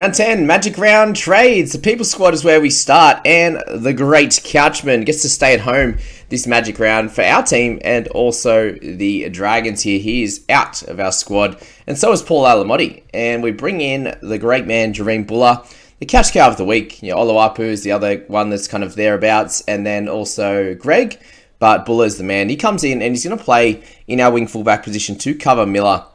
Round 10, Magic Round Trades. The People Squad is where we start, and the great Couchman gets to stay at home this Magic Round for our team, and also the Dragons here. He is out of our squad, and so is Paul Alamotti. And we bring in the great man, Jahream Bula, the cash cow of the week. Oluwapu is the other one that's kind of thereabouts, and then also Greg, but Bula is the man. He comes in, and he's going to play in our wing fullback position to cover Miller.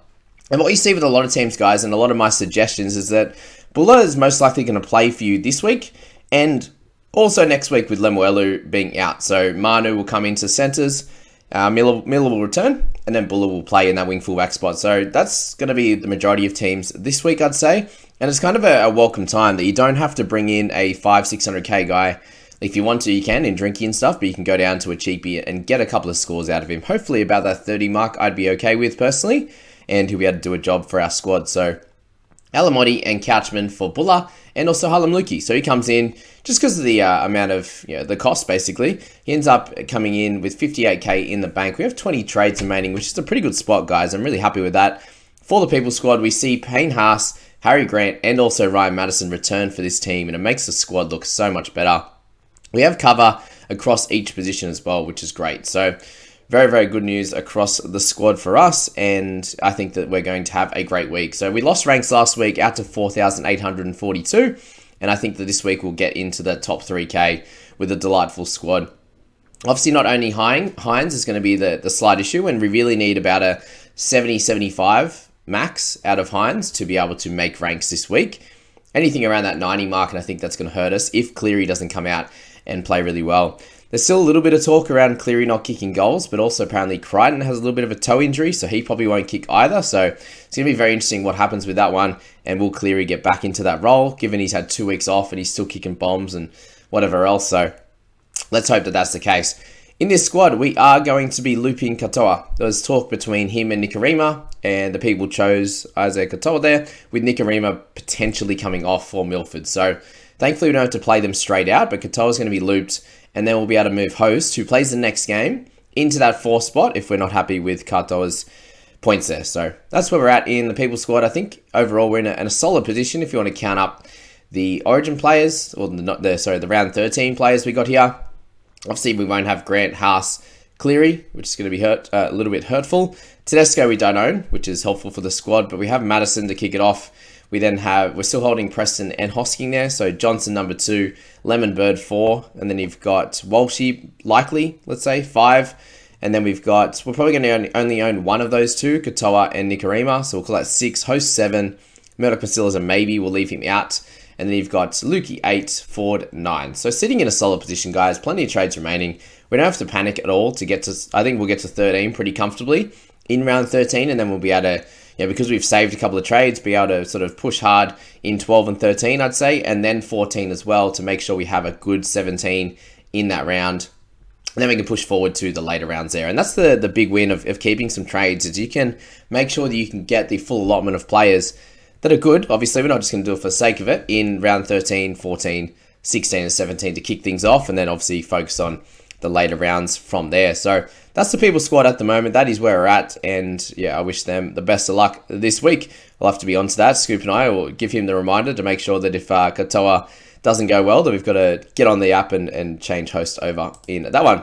And what you see with a lot of teams, guys, and a lot of my suggestions is that Bula is most likely going to play for you this week and also next week with Lemuelu being out. So Manu will come into centres, Miller will return, and then Bula will play in that wing fullback spot. So that's going to be the majority of teams this week, I'd say. And it's kind of a welcome time that you don't have to bring in a 500-600k guy. If you want to, you can in drinking and stuff, but you can go down to a cheapie and get a couple of scores out of him. Hopefully about that 30 mark I'd be okay with personally, and he'll be able to do a job for our squad. So Alamotti and Couchman for Bula, and also Harlem Luki. So he comes in just because of the amount of, the cost basically. He ends up coming in with 58k in the bank. We have 20 trades remaining, which is a pretty good spot, guys. I'm really happy with that. For the People Squad, we see Payne Haas, Harry Grant, and also Ryan Madison return for this team, and it makes the squad look so much better. We have cover across each position as well, which is great. So very, very good news across the squad for us, and I think that we're going to have a great week. So we lost ranks last week out to 4,842, and I think that this week we'll get into the top 3K with a delightful squad. Obviously, not only Hines is going to be the slight issue, and we really need about a 70-75 max out of Hines to be able to make ranks this week. Anything around that 90 mark, and I think that's going to hurt us if Cleary doesn't come out and play really well. There's still a little bit of talk around Cleary not kicking goals, but also apparently Crichton has a little bit of a toe injury, so he probably won't kick either. So it's going to be very interesting what happens with that one, and will Cleary get back into that role, given he's had 2 weeks off and he's still kicking bombs and whatever else. So let's hope that that's the case. In this squad, we are going to be looping Katoa. There was talk between him and Nikorima, and the people chose Isaac Katoa there, with Nikorima potentially coming off for Milford. So thankfully we don't have to play them straight out, but Katoa's going to be looped, and then we'll be able to move Host, who plays the next game, into that 4th spot if we're not happy with Katoa's points there. So that's where we're at in the People Squad. I think overall we're in a solid position if you want to count up the Origin players, or the round 13 players we got here. Obviously, we won't have Grant, Haas, Cleary, which is going to be a little bit hurtful. Tedesco we don't own, which is helpful for the squad, but we have Madison to kick it off. We're still holding Preston and Hosking there. So Johnson number 2, Lemon Bird 4, and then you've got Walshy likely, let's say 5. And then we're probably going to only own one of those two, Katoa and Nikorima. So we'll call that 6, Host 7, Murdoch Bacillus a maybe, we'll leave him out. And then you've got Lukey 8, Ford 9. So sitting in a solid position, guys. Plenty of trades remaining. We don't have to panic at all to get to, I think we'll get to 13 pretty comfortably in round 13. And then we'll be able to, because we've saved a couple of trades, be able to sort of push hard in 12 and 13, I'd say. And then 14 as well to make sure we have a good 17 in that round. And then we can push forward to the later rounds there. And that's the big win of keeping some trades, is you can make sure that you can get the full allotment of players that are good. Obviously, we're not just going to do it for the sake of it in round 13, 14, 16, and 17 to kick things off, and then obviously focus on the later rounds from there. So that's the People Squad at the moment. That is where we're at, and I wish them the best of luck this week. I'll have to be onto that. Scoop and I will give him the reminder to make sure that if Katoa doesn't go well, that we've got to get on the app and change Host over in that one.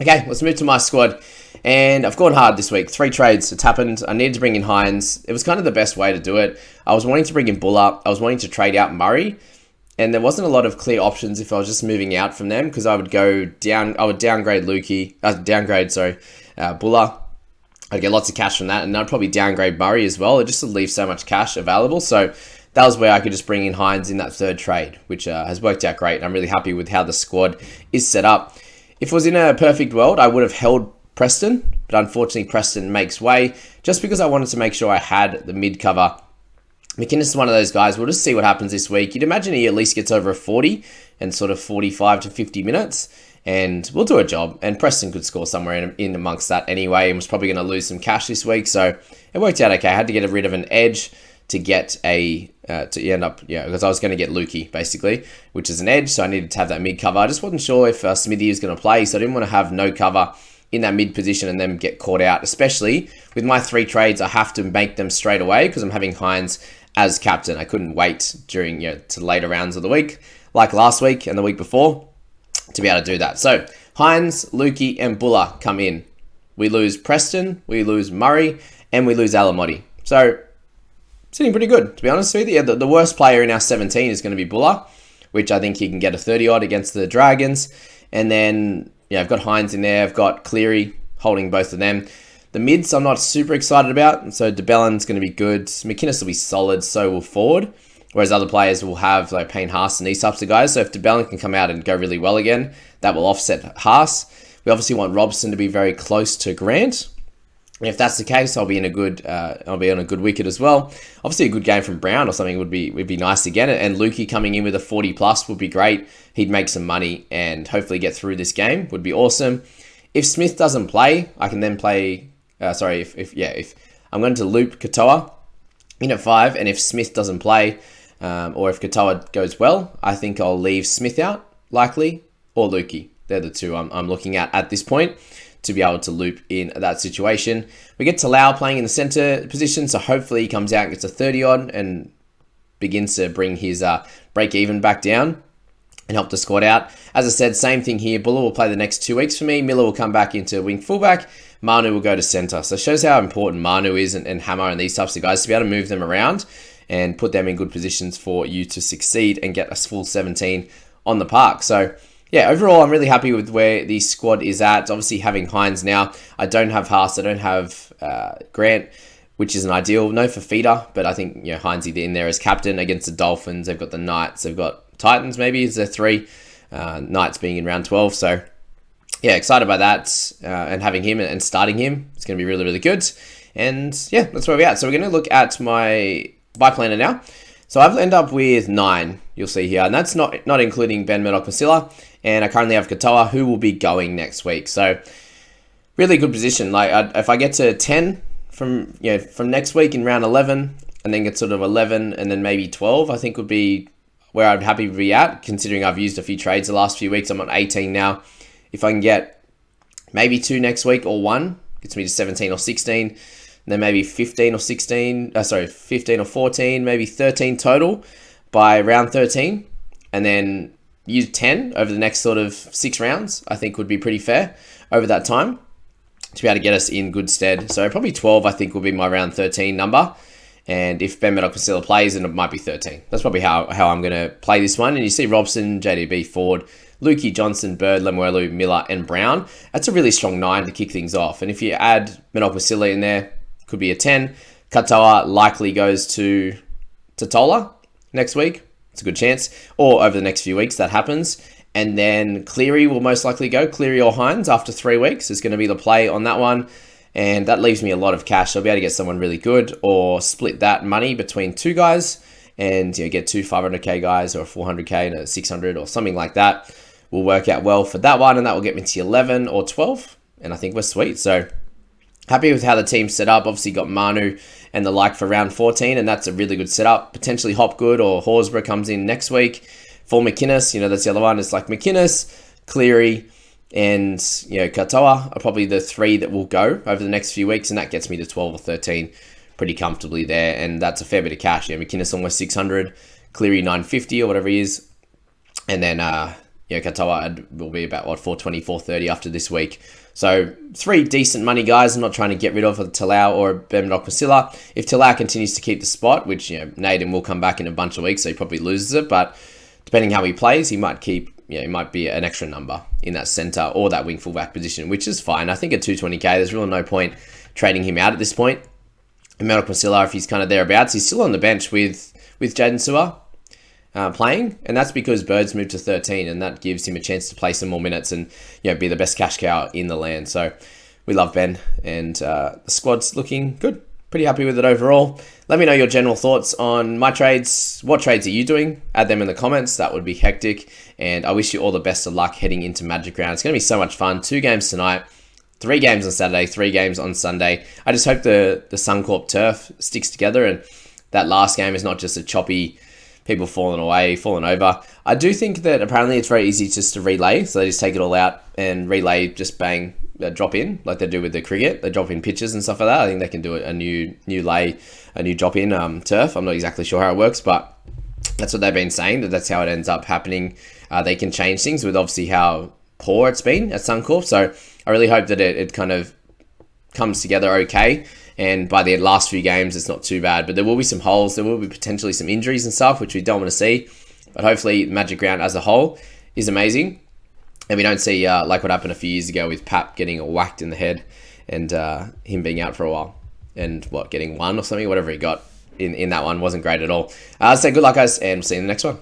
Okay, let's move to my squad. And I've gone hard this week. 3 trades. It's happened. I needed to bring in Hines. It was kind of the best way to do it. I was wanting to bring in Bula. I was wanting to trade out Murray. And there wasn't a lot of clear options if I was just moving out from them, because I would go down. I would downgrade Bula. I'd get lots of cash from that. And I'd probably downgrade Murray as well. It just would leave so much cash available. So that was where I could just bring in Hines in that 3rd trade, which has worked out great. And I'm really happy with how the squad is set up. If it was in a perfect world, I would have held Preston, but unfortunately Preston makes way just because I wanted to make sure I had the mid cover. McInnes is one of those guys. We'll just see what happens this week. You'd imagine he at least gets over a 40 and sort of 45 to 50 minutes, and we'll do a job. And Preston could score somewhere in amongst that anyway, and was probably going to lose some cash this week, so it worked out okay. I had to get rid of an edge to get because I was going to get Lukey basically, which is an edge, so I needed to have that mid cover. I just wasn't sure if Smithy was going to play, so I didn't want to have no cover in that mid position and then get caught out, especially with my 3 trades. I have to make them straight away because I'm having Hines as captain. I couldn't wait during to later rounds of the week, like last week and the week before, to be able to do that. So Hines, Lukey, and Buller come in. We lose Preston, we lose Murray, and we lose Alamotti. So sitting pretty good, to be honest with you. Yeah, the worst player in our 17 is going to be Buller, which I think he can get a 30-odd against the Dragons. And then, I've got Hines in there. I've got Cleary holding both of them. The mids I'm not super excited about. So DeBellin's going to be good. McInnes will be solid, so will Ford. Whereas other players will have like Payne Haas and these types of guys. So if DeBellin can come out and go really well again, that will offset Haas. We obviously want Robson to be very close to Grant. And if that's the case, I'll be on a good wicket as well. Obviously, a good game from Brown or something would be nice again. And Lukey coming in with a 40 plus would be great. He'd make some money and hopefully get through this game. Would be awesome. If Smith doesn't play, I can then play. If I'm going to loop Katoa in at 5, and if Smith doesn't play, or if Katoa goes well, I think I'll leave Smith out likely or Lukey. They're the two I'm looking at this point, to be able to loop in that situation. We get Talau playing in the centre position, so hopefully he comes out and gets a 30-odd and begins to bring his break-even back down and help the squad out. As I said, same thing here. Buller will play the next 2 weeks for me. Miller will come back into wing fullback. Manu will go to centre. So it shows how important Manu is and Hammer and these types of guys to be able to move them around and put them in good positions for you to succeed and get a full 17 on the park. So yeah, overall, I'm really happy with where the squad is at. Obviously, having Hines now. I don't have Haas. I don't have Grant, which isn't ideal. No Fafita, but I think Hines either in there as captain against the Dolphins. They've got the Knights. They've got Titans, maybe, is there 3. Knights being in round 12. So yeah, excited by that. And having him and starting him, it's going to be really, really good. And yeah, that's where we're at. So we're going to look at my buy planner now. So I've ended up with 9, you'll see here. And that's not including Ben Murdoch-Masila. And I currently have Katoa, who will be going next week. So really good position. Like if I get to 10 from next week in round 11, and then get sort of 11 and then maybe 12, I think would be where I'd happy to be at, considering I've used a few trades the last few weeks. I'm on 18 now. If I can get maybe 2 next week or 1, gets me to 17 or 16. And then maybe 15 or 14, maybe 13 total by round 13. And then use 10 over the next sort of 6 rounds, I think would be pretty fair over that time to be able to get us in good stead. So probably 12, I think, will be my round 13 number. And if Ben Murdoch-Masila plays, then it might be 13. That's probably how I'm going to play this one. And you see Robson, JDB, Ford, Lukey, Johnson, Bird, Lemuelu, Miller, and Brown. That's a really strong 9 to kick things off. And if you add Murdoch-Masila in there, could be a 10. Katoa likely goes to Tola next week. It's a good chance. Or over the next few weeks, that happens. And then Cleary will most likely go. Cleary or Hines after 3 weeks is going to be the play on that one. And that leaves me a lot of cash. I'll be able to get someone really good or split that money between 2 guys and get 2 500k guys or a 400k and a 600 or something like that. Will work out well for that one, and that will get me to 11 or 12. And I think we're sweet. So happy with how the team's set up. Obviously got Manu and the like for round 14, and that's a really good setup. Potentially Hopgood or Horsburgh comes in next week. For McInnes, that's the other one. It's like McInnes, Cleary, and Katoa are probably the 3 that will go over the next few weeks, and that gets me to 12 or 13 pretty comfortably there, and that's a fair bit of cash. McInnes almost 600, Cleary 950 or whatever he is, and then Katoa will be about 420, 430 after this week. So 3 decent money guys. I'm not trying to get rid of Talau or Ben Murdoch-Masila. If Talau continues to keep the spot, which Naden will come back in a bunch of weeks, so he probably loses it, but depending how he plays, he might keep. It might be an extra number in that centre or that wing fullback position, which is fine. I think at 220k, there's really no point trading him out at this point. And Murdoch-Masila, if he's kind of thereabouts, he's still on the bench with Jaden Sewer playing, and that's because Bird's moved to 13, and that gives him a chance to play some more minutes and be the best cash cow in the land. So we love Ben, and the squad's looking good. Pretty happy with it overall. Let me know your general thoughts on my trades. What trades are you doing? Add them in the comments. That would be hectic. And I wish you all the best of luck heading into Magic Round. It's going to be so much fun. 2 games tonight, 3 games on Saturday, 3 games on Sunday. I just hope the Suncorp turf sticks together and that last game is not just a choppy people falling away, falling over. I do think that apparently it's very easy just to relay, so they just take it all out and relay, just bang, drop in, like they do with the cricket. They drop in pitches and stuff like that. I think they can do a new lay, a new drop in turf. I'm not exactly sure how it works, but that's what they've been saying, that's how it ends up happening. They can change things with obviously how poor it's been at Suncorp. So I really hope that it kind of comes together okay. And by the last few games, it's not too bad. But there will be some holes. There will be potentially some injuries and stuff, which we don't want to see. But hopefully, Magic Round as a whole is amazing. And we don't see like what happened a few years ago with Pap getting whacked in the head and him being out for a while. And getting one or something, whatever he got in that one wasn't great at all. So good luck, guys, and we'll see you in the next one.